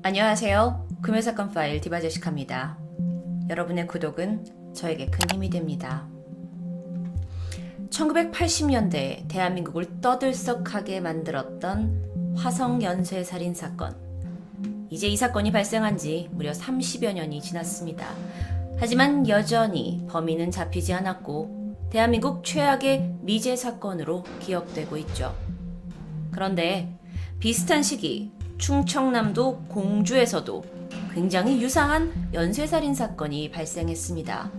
안녕하세요. 금요사건 파일 디바제시카입니다. 여러분의 구독은 저에게 큰 힘이 됩니다. 1980년대 대한민국을 떠들썩하게 만들었던 화성 연쇄살인 사건. 이제 이 사건이 발생한 지 무려 30여 년이 지났습니다. 하지만 여전히 범인은 잡히지 않았고 대한민국 최악의 미제 사건으로 기억되고 있죠. 그런데 비슷한 시기 충청남도 공주에서도 굉장히 유사한 연쇄살인 사건이 발생했습니다.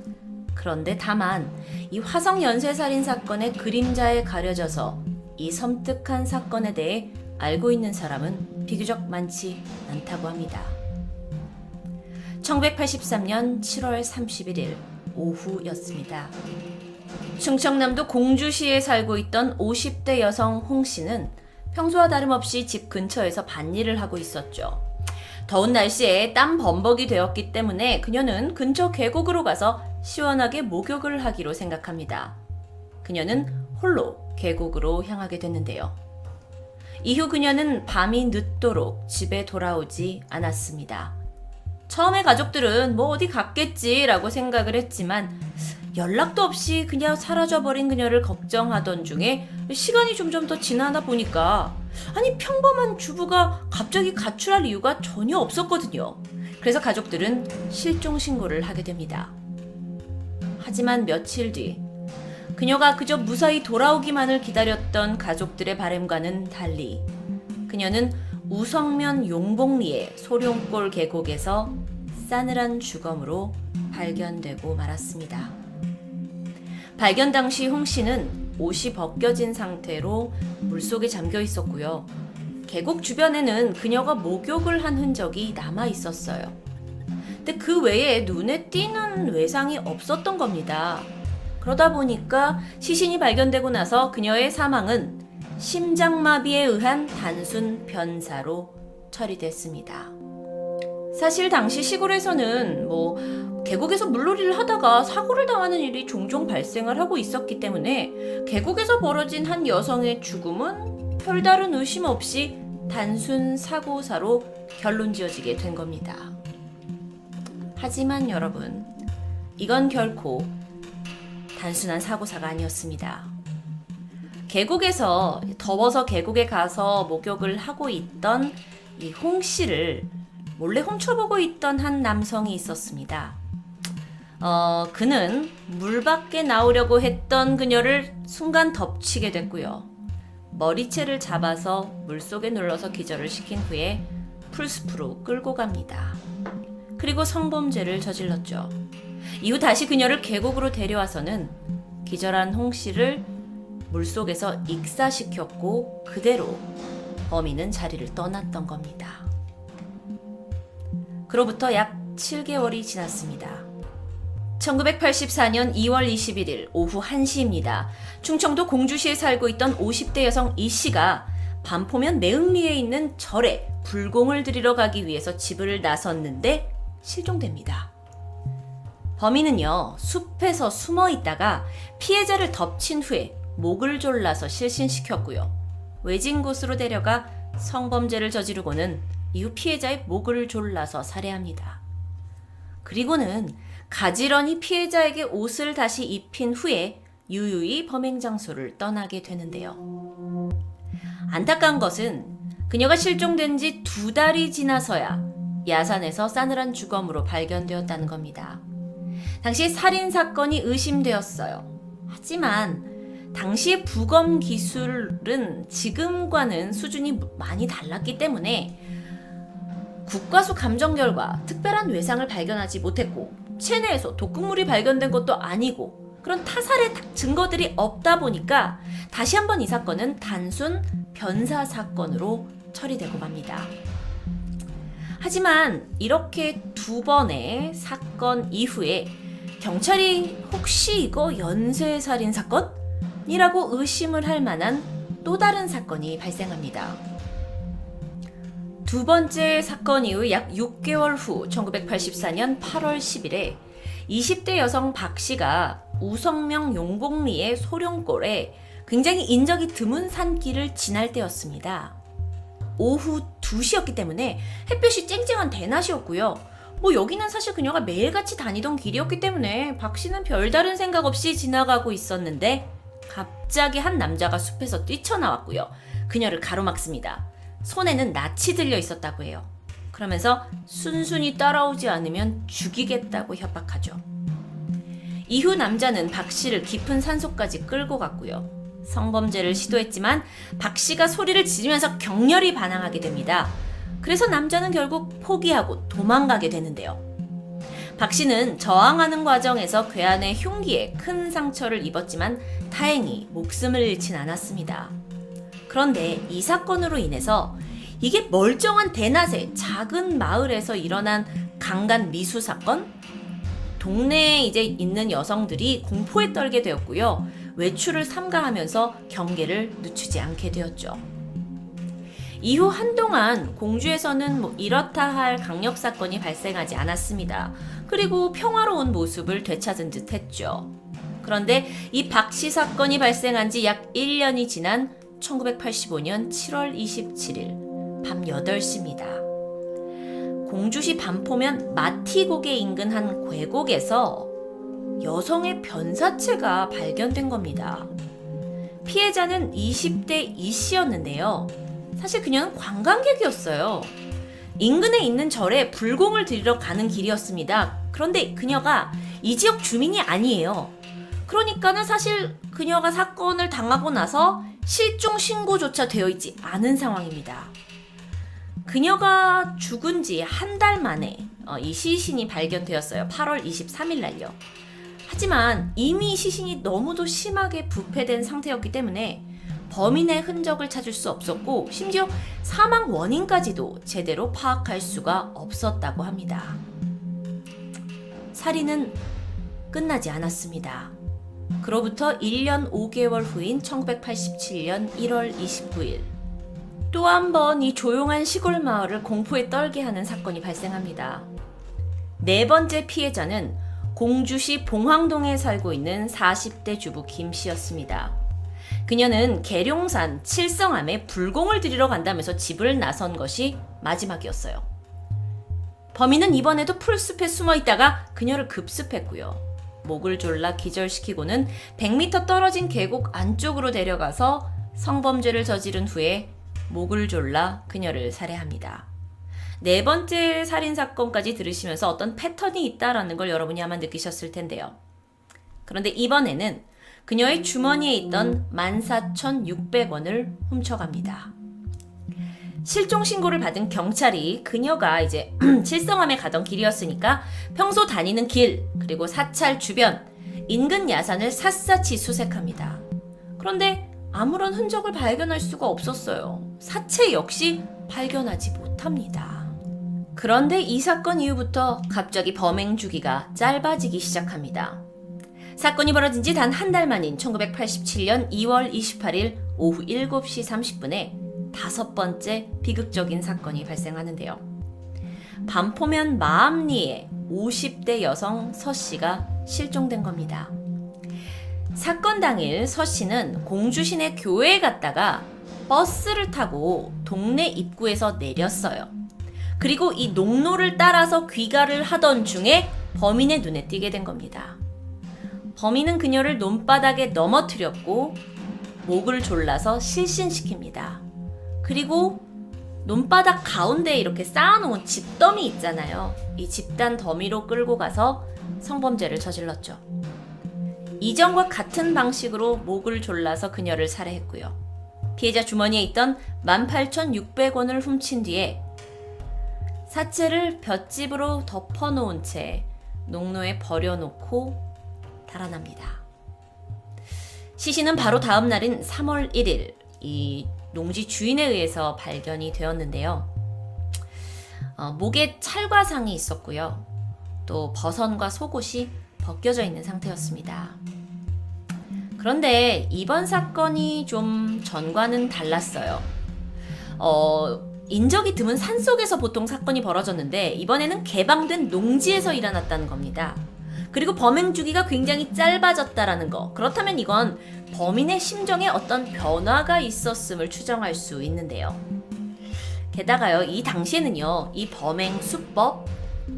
그런데 다만 이 화성 연쇄살인 사건의 그림자에 가려져서 이 섬뜩한 사건에 대해 알고 있는 사람은 비교적 많지 않다고 합니다. 1983년 7월 31일 오후였습니다. 충청남도 공주시에 살고 있던 50대 여성 홍 씨는 평소와 다름없이 집 근처에서 밭일을 하고 있었죠. 더운 날씨에 땀 범벅이 되었기 때문에 그녀는 근처 계곡으로 가서 시원하게 목욕을 하기로 생각합니다. 그녀는 홀로 계곡으로 향하게 됐는데요. 이후 그녀는 밤이 늦도록 집에 돌아오지 않았습니다. 처음에 가족들은 뭐 어디 갔겠지라고 생각을 했지만 연락도 없이 그냥 사라져버린 그녀를 걱정하던 중에 시간이 점점 더 지나다 보니까 아니 평범한 주부가 갑자기 가출할 이유가 전혀 없었거든요. 그래서 가족들은 실종 신고를 하게 됩니다. 하지만 며칠 뒤 그녀가 그저 무사히 돌아오기만을 기다렸던 가족들의 바람과는 달리 그녀는 우성면 용복리의 소룡골 계곡에서 싸늘한 주검으로 발견되고 말았습니다. 발견 당시 홍 씨는 옷이 벗겨진 상태로 물속에 잠겨 있었고요. 계곡 주변에는 그녀가 목욕을 한 흔적이 남아 있었어요. 근데 그 외에 눈에 띄는 외상이 없었던 겁니다. 그러다 보니까 시신이 발견되고 나서 그녀의 사망은 심장마비에 의한 단순 변사로 처리됐습니다. 사실 당시 시골에서는 계곡에서 물놀이를 하다가 사고를 당하는 일이 종종 발생을 하고 있었기 때문에 계곡에서 벌어진 한 여성의 죽음은 별다른 의심 없이 단순 사고사로 결론 지어지게 된 겁니다. 하지만 여러분, 이건 결코 단순한 사고사가 아니었습니다. 계곡에서 더워서 계곡에 가서 목욕을 하고 있던 이 홍 씨를 몰래 훔쳐보고 있던 한 남성이 있었습니다. 그는 물 밖에 나오려고 했던 그녀를 순간 덮치게 됐고요. 머리채를 잡아서 물속에 눌러서 기절을 시킨 후에 풀숲으로 끌고 갑니다. 그리고 성범죄를 저질렀죠. 이후 다시 그녀를 계곡으로 데려와서는 기절한 홍 씨를 물속에서 익사시켰고 그대로 범인은 자리를 떠났던 겁니다. 그로부터 약 7개월이 지났습니다. 1984년 2월 21일 오후 1시입니다. 충청도 공주시에 살고 있던 50대 여성 이 씨가 반포면 내흥리에 있는 절에 불공을 드리러 가기 위해서 집을 나섰는데 실종됩니다. 범인은요, 숲에서 숨어 있다가 피해자를 덮친 후에 목을 졸라서 실신시켰고요. 외진 곳으로 데려가 성범죄를 저지르고는 이후 피해자의 목을 졸라서 살해합니다. 그리고는 가지런히 피해자에게 옷을 다시 입힌 후에 유유히 범행 장소를 떠나게 되는데요. 안타까운 것은 그녀가 실종된 지 2달이 지나서야 야산에서 싸늘한 주검으로 발견되었다는 겁니다. 당시 살인사건이 의심되었어요. 하지만 당시의 부검 기술은 지금과는 수준이 많이 달랐기 때문에 국과수 감정 결과 특별한 외상을 발견하지 못했고 체내에서 독극물이 발견된 것도 아니고 그런 타살의 증거들이 없다 보니까 다시 한번 이 사건은 단순 변사 사건으로 처리되고 맙니다. 하지만 이렇게 2번의 사건 이후에 경찰이 혹시 이거 연쇄살인 사건이라고 의심을 할 만한 또 다른 사건이 발생합니다. 2번째 사건 이후 약 6개월 후 1984년 8월 10일에 20대 여성 박 씨가 우성명 용복리의 소룡골에 굉장히 인적이 드문 산길을 지날 때였습니다. 오후 2시였기 때문에 햇볕이 쨍쨍한 대낮이었고요. 뭐 여기는 사실 그녀가 매일같이 다니던 길이었기 때문에 박 씨는 별다른 생각 없이 지나가고 있었는데 갑자기 한 남자가 숲에서 뛰쳐나왔고요. 그녀를 가로막습니다. 손에는 낫이 들려 있었다고 해요. 그러면서 순순히 따라오지 않으면 죽이겠다고 협박하죠. 이후 남자는 박 씨를 깊은 산속까지 끌고 갔고요. 성범죄를 시도했지만 박 씨가 소리를 지르면서 격렬히 반항하게 됩니다. 그래서 남자는 결국 포기하고 도망가게 되는데요. 박 씨는 저항하는 과정에서 괴한의 흉기에 큰 상처를 입었지만 다행히 목숨을 잃진 않았습니다. 그런데 이 사건으로 인해서 이게 멀쩡한 대낮에 작은 마을에서 일어난 강간 미수 사건? 동네에 이제 있는 여성들이 공포에 떨게 되었고요. 외출을 삼가하면서 경계를 늦추지 않게 되었죠. 이후 한동안 공주에서는 이렇다 할 강력 사건이 발생하지 않았습니다. 그리고 평화로운 모습을 되찾은 듯 했죠. 그런데 이 박씨 사건이 발생한 지 약 1년이 지난 1985년 7월 27일 밤 8시입니다. 공주시 반포면 마티고개 인근 한 궤곡에서 여성의 변사체가 발견된 겁니다. 피해자는 20대 이 씨였는데요. 사실 그녀는 관광객이었어요. 인근에 있는 절에 불공을 드리러 가는 길이었습니다. 그런데 그녀가 이 지역 주민이 아니에요. 그러니까는 사실 그녀가 사건을 당하고 나서 실종 신고조차 되어 있지 않은 상황입니다. 그녀가 죽은 지 한 달 만에 이 시신이 발견되었어요. 8월 23일 날요. 하지만 이미 시신이 너무도 심하게 부패된 상태였기 때문에 범인의 흔적을 찾을 수 없었고 심지어 사망 원인까지도 제대로 파악할 수가 없었다고 합니다. 살인은 끝나지 않았습니다. 그로부터 1년 5개월 후인 1987년 1월 29일 또 한 번 이 조용한 시골 마을을 공포에 떨게 하는 사건이 발생합니다. 네 번째 피해자는 공주시 봉황동에 살고 있는 40대 주부 김 씨였습니다. 그녀는 계룡산 칠성암에 불공을 들이러 간다면서 집을 나선 것이 마지막이었어요. 범인은 이번에도 풀숲에 숨어 있다가 그녀를 급습했고요. 목을 졸라 기절시키고는 100m 떨어진 계곡 안쪽으로 데려가서 성범죄를 저지른 후에 목을 졸라 그녀를 살해합니다. 네 번째 살인사건까지 들으시면서 어떤 패턴이 있다라는 걸 여러분이 아마 느끼셨을 텐데요. 그런데 이번에는 그녀의 주머니에 있던 14,600원을 훔쳐갑니다. 실종 신고를 받은 경찰이 그녀가 이제 칠성암에 가던 길이었으니까 평소 다니는 길 그리고 사찰 주변 인근 야산을 샅샅이 수색합니다. 그런데 아무런 흔적을 발견할 수가 없었어요. 사체 역시 발견하지 못합니다. 그런데 이 사건 이후부터 갑자기 범행 주기가 짧아지기 시작합니다. 사건이 벌어진 지 단 한 달 만인 1987년 2월 28일 오후 7시 30분에 다섯 번째 비극적인 사건이 발생하는데요. 반포면 마암리에 50대 여성 서 씨가 실종된 겁니다. 사건 당일 서 씨는 공주시내 교회에 갔다가 버스를 타고 동네 입구에서 내렸어요. 그리고 이 농로를 따라서 귀가를 하던 중에 범인의 눈에 띄게 된 겁니다. 범인은 그녀를 논바닥에 넘어뜨렸고 목을 졸라서 실신시킵니다. 그리고 논바닥 가운데에 이렇게 쌓아놓은 집더미 있잖아요. 이 집단 더미로 끌고 가서 성범죄를 저질렀죠. 이전과 같은 방식으로 목을 졸라서 그녀를 살해했고요. 피해자 주머니에 있던 18,600원을 훔친 뒤에 사체를 볏짚으로 덮어놓은 채 농로에 버려놓고 달아납니다. 시신은 바로 다음 날인 3월 1일 이 농지 주인에 의해서 발견이 되었는데요. 목에 찰과상이 있었고요. 또 버선과 속옷이 벗겨져 있는 상태였습니다. 그런데 이번 사건이 좀 전과는 달랐어요. 인적이 드문 산속에서 보통 사건이 벌어졌는데 이번에는 개방된 농지에서 일어났다는 겁니다. 그리고 범행 주기가 굉장히 짧아졌다라는 거. 그렇다면 이건 범인의 심정에 어떤 변화가 있었음을 추정할 수 있는데요. 게다가요, 이 당시에는요, 이 범행 수법,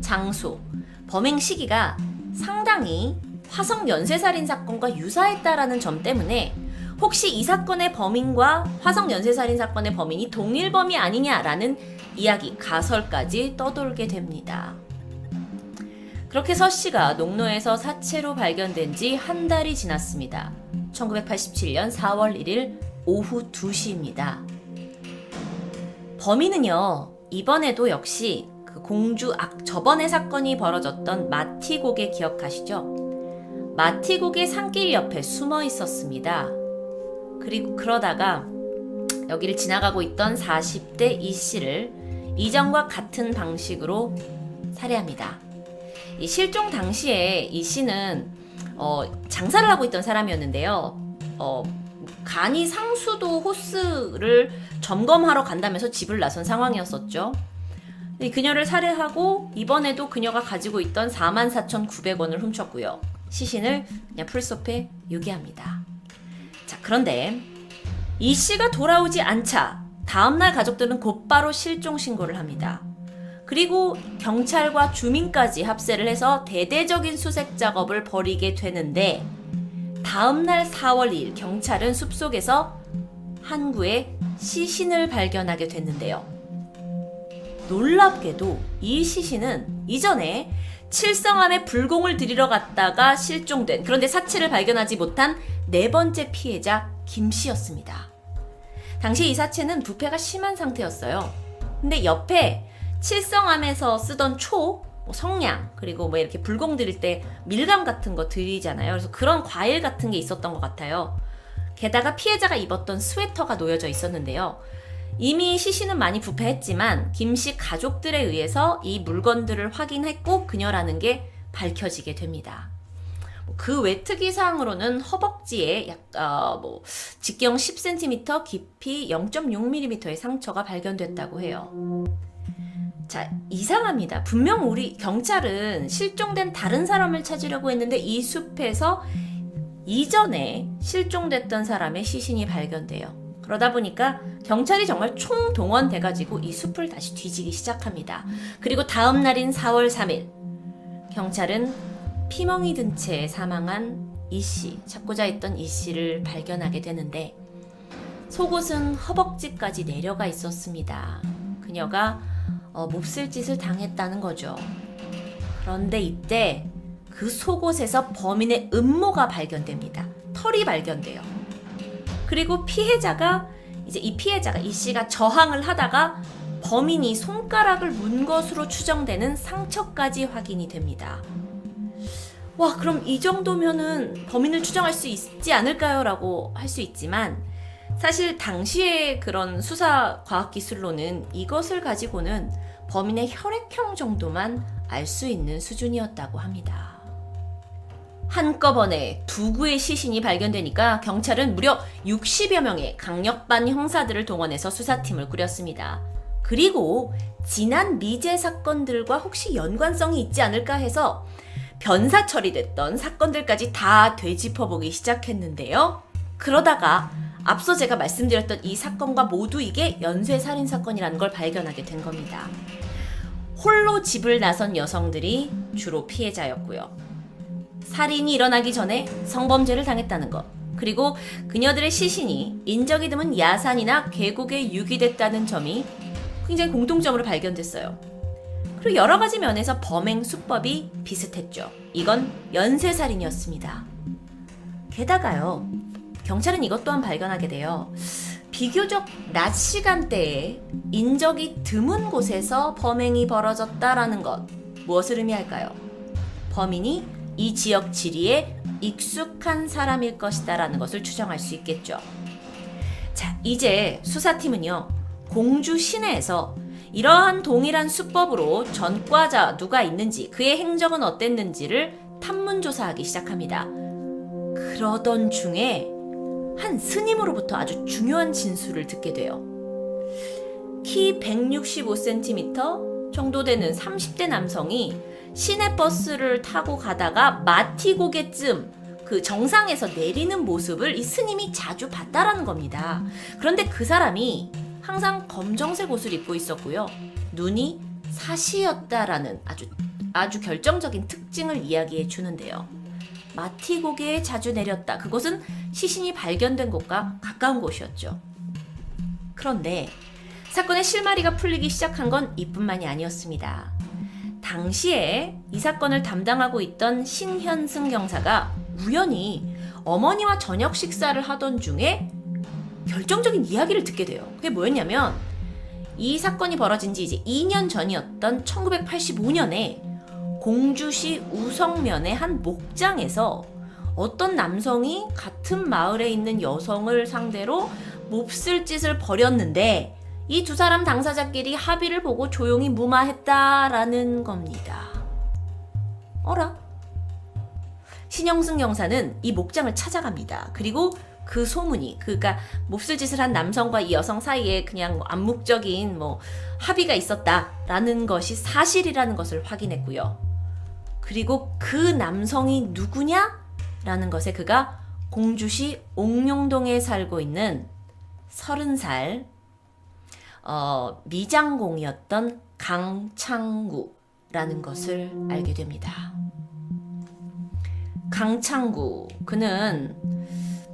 장소, 범행 시기가 상당히 화성 연쇄살인 사건과 유사했다라는 점 때문에 혹시 이 사건의 범인과 화성 연쇄살인 사건의 범인이 동일범이 아니냐라는 이야기, 가설까지 떠돌게 됩니다. 그렇게 서 씨가 농로에서 사체로 발견된 지 한 달이 지났습니다. 1987년 4월 1일 오후 2시입니다. 범인은요, 이번에도 역시 그 저번에 사건이 벌어졌던 마티곡에 기억하시죠? 마티곡의 산길 옆에 숨어 있었습니다. 그리고 그러다가 여기를 지나가고 있던 40대 이 씨를 이전과 같은 방식으로 살해합니다. 이 실종 당시에 이 씨는 장사를 하고 있던 사람이었는데요. 간이 상수도 호스를 점검하러 간다면서 집을 나선 상황이었었죠. 그녀를 살해하고 이번에도 그녀가 가지고 있던 44,900원을 훔쳤고요. 시신을 그냥 풀숲에 유기합니다. 자, 그런데 이 씨가 돌아오지 않자 다음날 가족들은 곧바로 실종 신고를 합니다. 그리고 경찰과 주민까지 합세를 해서 대대적인 수색 작업을 벌이게 되는데 다음날 4월 2일 경찰은 숲속에서 한 구의 시신을 발견하게 됐는데요. 놀랍게도 이 시신은 이전에 칠성암에 불공을 들이러 갔다가 실종된, 그런데 사체를 발견하지 못한 네 번째 피해자 김 씨였습니다. 당시 이 사체는 부패가 심한 상태였어요. 근데 옆에 칠성암에서 쓰던 성냥, 그리고 이렇게 불공 들일 때 밀감 같은 거 들이잖아요. 그래서 그런 과일 같은 게 있었던 것 같아요. 게다가 피해자가 입었던 스웨터가 놓여져 있었는데요. 이미 시신은 많이 부패했지만 김씨 가족들에 의해서 이 물건들을 확인했고 그녀라는 게 밝혀지게 됩니다. 그 외 특이사항으로는 허벅지에 직경 10cm, 깊이 0.6mm의 상처가 발견됐다고 해요. 자, 이상합니다. 분명 우리 경찰은 실종된 다른 사람을 찾으려고 했는데 이 숲에서 이전에 실종됐던 사람의 시신이 발견돼요. 그러다 보니까 경찰이 정말 총동원돼가지고 이 숲을 다시 뒤지기 시작합니다. 그리고 다음 날인 4월 3일 경찰은 피멍이 든 채 사망한 이 씨, 찾고자 했던 이 씨를 발견하게 되는데 속옷은 허벅지까지 내려가 있었습니다. 그녀가 몹쓸 짓을 당했다는 거죠. 그런데 이때 그 속옷에서 범인의 음모가 발견됩니다. 털이 발견돼요. 그리고 이 씨가 저항을 하다가 범인이 손가락을 문 것으로 추정되는 상처까지 확인이 됩니다. 와, 그럼 이 정도면은 범인을 추정할 수 있지 않을까요? 라고 할 수 있지만 사실 당시의 그런 수사 과학 기술로는 이것을 가지고는 범인의 혈액형 정도만 알 수 있는 수준이었다고 합니다. 한꺼번에 두 구의 시신이 발견되니까 경찰은 무려 60여 명의 강력반 형사들을 동원해서 수사팀을 꾸렸습니다. 그리고 지난 미제 사건들과 혹시 연관성이 있지 않을까 해서 변사 처리됐던 사건들까지 다 되짚어보기 시작했는데요. 그러다가 앞서 제가 말씀드렸던 이 사건과 모두 이게 연쇄살인 사건이라는 걸 발견하게 된 겁니다. 홀로 집을 나선 여성들이 주로 피해자였고요. 살인이 일어나기 전에 성범죄를 당했다는 것, 그리고 그녀들의 시신이 인적이 드문 야산이나 계곡에 유기됐다는 점이 굉장히 공통점으로 발견됐어요. 그리고 여러 가지 면에서 범행 수법이 비슷했죠. 이건 연쇄살인이었습니다. 게다가요, 경찰은 이것 또한 발견하게 돼요. 비교적 낮 시간대에 인적이 드문 곳에서 범행이 벌어졌다라는 것, 무엇을 의미할까요? 범인이 이 지역 지리에 익숙한 사람일 것이다라는 것을 추정할 수 있겠죠. 자, 이제 수사팀은요, 공주 시내에서 이러한 동일한 수법으로 전과자 누가 있는지, 그의 행적은 어땠는지를 탐문조사하기 시작합니다. 그러던 중에 한 스님으로부터 아주 중요한 진술을 듣게 돼요. 키 165cm 정도 되는 30대 남성이 시내버스를 타고 가다가 마티고개쯤 그 정상에서 내리는 모습을 이 스님이 자주 봤다라는 겁니다. 그런데 그 사람이 항상 검정색 옷을 입고 있었고요. 눈이 사시였다라는 아주 결정적인 특징을 이야기해 주는데요. 마티고개에 자주 내렸다. 그곳은 시신이 발견된 곳과 가까운 곳이었죠. 그런데 사건의 실마리가 풀리기 시작한 건 이뿐만이 아니었습니다. 당시에 이 사건을 담당하고 있던 신현승 경사가 우연히 어머니와 저녁 식사를 하던 중에 결정적인 이야기를 듣게 돼요. 그게 뭐였냐면 이 사건이 벌어진 지 이제 2년 전이었던 1985년에 공주시 우성면의 한 목장에서 어떤 남성이 같은 마을에 있는 여성을 상대로 몹쓸 짓을 벌였는데 이 두 사람 당사자끼리 합의를 보고 조용히 무마했다라는 겁니다. 어라? 신영승 경사는 이 목장을 찾아갑니다. 그리고 그 소문이, 그러니까 몹쓸 짓을 한 남성과 이 여성 사이에 그냥 암묵적인 합의가 있었다라는 것이 사실이라는 것을 확인했고요. 그리고 그 남성이 누구냐라는 것에 그가 공주시 옥룡동에 살고 있는 30살 미장공이었던 강창구라는 것을 알게 됩니다. 강창구, 그는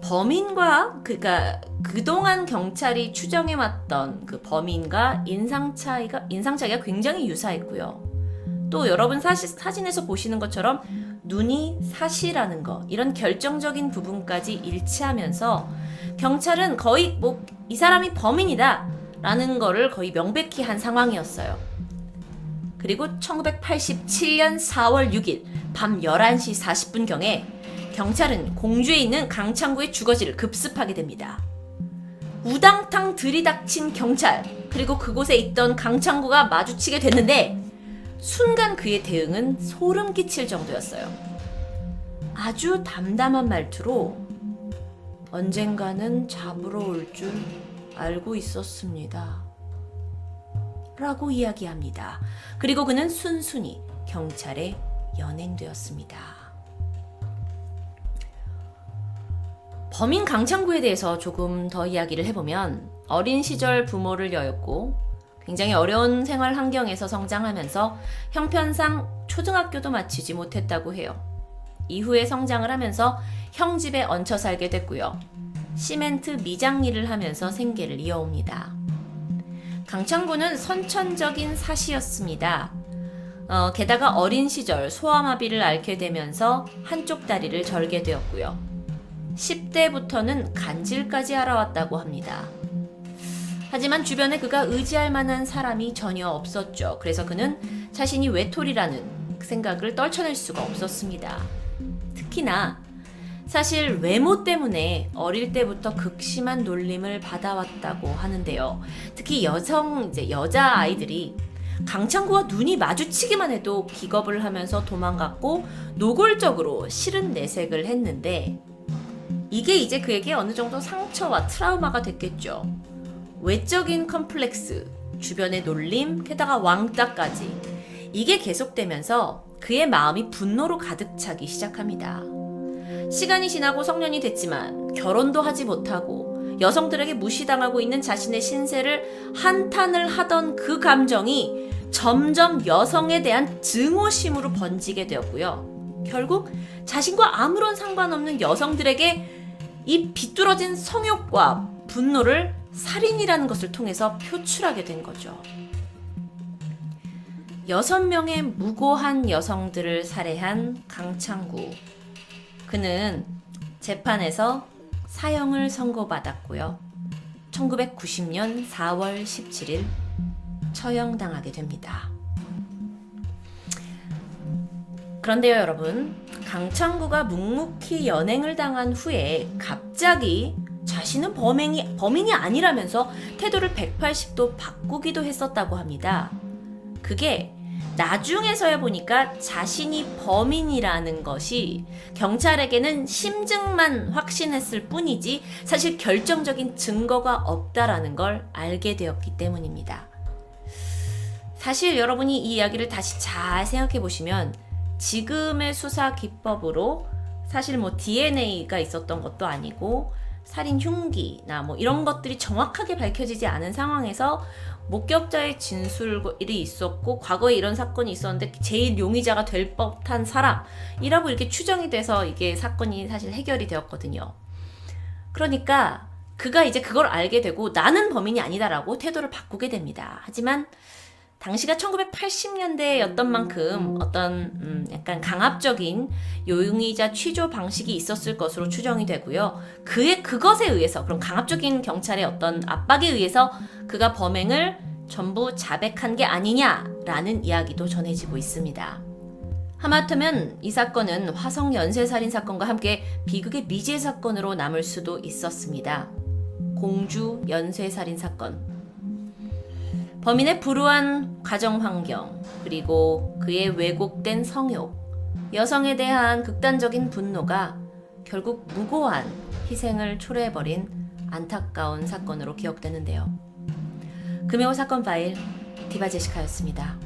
범인과 그러니까 그동안 경찰이 추정해왔던 그 범인과 인상 차이가 굉장히 유사했고요. 또 여러분 사진에서 보시는 것처럼 눈이 사시라는 거, 이런 결정적인 부분까지 일치하면서 경찰은 거의 이 사람이 범인이다 라는 거를 거의 명백히 한 상황이었어요. 그리고 1987년 4월 6일 밤 11시 40분경에 경찰은 공주에 있는 강창구의 주거지를 급습하게 됩니다. 우당탕 들이닥친 경찰, 그리고 그곳에 있던 강창구가 마주치게 됐는데 순간 그의 대응은 소름 끼칠 정도였어요. 아주 담담한 말투로 언젠가는 잡으러 올 줄 알고 있었습니다. 라고 이야기합니다. 그리고 그는 순순히 경찰에 연행되었습니다. 범인 강창구에 대해서 조금 더 이야기를 해보면 어린 시절 부모를 여였고 굉장히 어려운 생활 환경에서 성장하면서 형편상 초등학교도 마치지 못했다고 해요. 이후에 성장을 하면서 형 집에 얹혀 살게 됐고요. 시멘트 미장 일을 하면서 생계를 이어옵니다. 강창구는 선천적인 사시였습니다. 게다가 어린 시절 소아마비를 앓게 되면서 한쪽 다리를 절게 되었고요. 10대부터는 간질까지 알아왔다고 합니다. 하지만 주변에 그가 의지할 만한 사람이 전혀 없었죠. 그래서 그는 자신이 외톨이라는 생각을 떨쳐낼 수가 없었습니다. 특히나 사실 외모 때문에 어릴 때부터 극심한 놀림을 받아왔다고 하는데요. 특히 여자 아이들이 강창구와 눈이 마주치기만 해도 기겁을 하면서 도망갔고 노골적으로 싫은 내색을 했는데 이게 이제 그에게 어느 정도 상처와 트라우마가 됐겠죠. 외적인 컴플렉스, 주변의 놀림, 게다가 왕따까지 이게 계속되면서 그의 마음이 분노로 가득 차기 시작합니다. 시간이 지나고 성년이 됐지만 결혼도 하지 못하고 여성들에게 무시당하고 있는 자신의 신세를 한탄을 하던 그 감정이 점점 여성에 대한 증오심으로 번지게 되었고요. 결국 자신과 아무런 상관없는 여성들에게 이 비뚤어진 성욕과 분노를 살인이라는 것을 통해서 표출하게 된 거죠. 6명의 무고한 여성들을 살해한 강창구. 그는 재판에서 사형을 선고받았고요. 1990년 4월 17일 처형당하게 됩니다. 그런데요, 여러분, 강창구가 묵묵히 연행을 당한 후에 갑자기 자신은 범인이 아니라면서 태도를 180도 바꾸기도 했었다고 합니다. 그게 나중에서야 보니까 자신이 범인이라는 것이 경찰에게는 심증만 확신했을 뿐이지 사실 결정적인 증거가 없다라는 걸 알게 되었기 때문입니다. 사실 여러분이 이 이야기를 다시 잘 생각해 보시면 지금의 수사 기법으로 사실 DNA가 있었던 것도 아니고 살인 흉기나 뭐 이런 것들이 정확하게 밝혀지지 않은 상황에서 목격자의 진술이 있었고 과거에 이런 사건이 있었는데 제일 용의자가 될 법한 사람이라고 이렇게 추정이 돼서 이게 사건이 사실 해결이 되었거든요. 그러니까 그가 이제 그걸 알게 되고 나는 범인이 아니다라고 태도를 바꾸게 됩니다. 하지만 당시가 1980년대였던 만큼 어떤 약간 강압적인 용의자 취조 방식이 있었을 것으로 추정이 되고요. 그것에 의해서 그런 강압적인 경찰의 어떤 압박에 의해서 그가 범행을 전부 자백한 게 아니냐라는 이야기도 전해지고 있습니다. 하마터면 이 사건은 화성 연쇄살인 사건과 함께 비극의 미제 사건으로 남을 수도 있었습니다. 공주 연쇄살인 사건. 범인의 불우한 가정 환경, 그리고 그의 왜곡된 성욕, 여성에 대한 극단적인 분노가 결국 무고한 희생을 초래해버린 안타까운 사건으로 기억되는데요. 금요일 사건 파일 디바제시카였습니다.